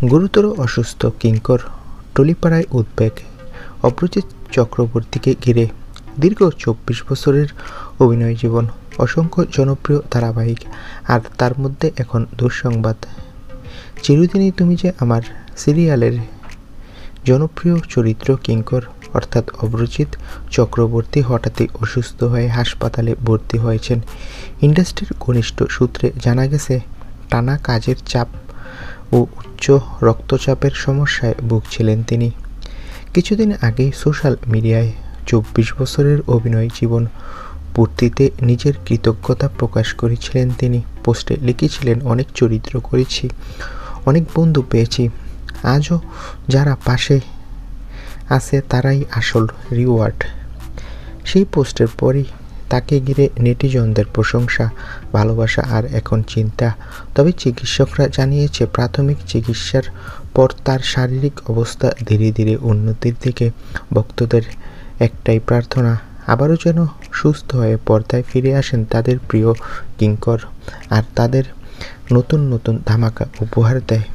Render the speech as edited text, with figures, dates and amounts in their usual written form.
গুরুতর অসুস্থ কিঙ্কর, টলিপাড়ায় উদ্বেগ। অপরাজিত চক্রবর্তীকে ঘিরে দীর্ঘ ২৪ বছরের অভিনয় জীবন, অসংখ্য জনপ্রিয় ধারাবাহিক, আর তার মধ্যে এখন দুঃসংবাদ। চিরদিনই তুমি যে আমার সিরিয়ালের জনপ্রিয় চরিত্র কিঙ্কর অর্থাৎ অপরাজিত চক্রবর্তী হঠাৎই অসুস্থ হয়ে হাসপাতালে ভর্তি হয়েছেন। ইন্ডাস্ট্রির ঘনিষ্ঠ সূত্রে জানা গেছে, টানা কাজের চাপ ও উচ্চ রক্তচাপের সমস্যায় ভুগছিলেন তিনি। কিছুদিন আগেই সোশ্যাল মিডিয়ায় ২৪ বছরের অভিনয় জীবন পূর্তিতে নিজের কৃতজ্ঞতা প্রকাশ করেছিলেন তিনি। পোস্টে লিখেছিলেন, অনেক চরিত্র করেছি, অনেক বন্ধু পেয়েছি, আজও যারা পাশে আছে তারাই আসল রিওয়ার্ড। সেই পোস্টের পরই তাকে ঘিরে নেটিজনদের প্রশংসা, ভালোবাসা আর এখন চিন্তা। তবে চিকিৎসকরা জানিয়েছে, প্রাথমিক চিকিৎসার পর তার শারীরিক অবস্থা ধীরে ধীরে উন্নতির দিকে। ভক্তদের একটাই প্রার্থনা, আবারও যেন সুস্থ হয়ে পর্দায় ফিরে আসেন তাদের প্রিয় কিঙ্কর আর তাদের নতুন নতুন ধামাকা উপহার দেয়।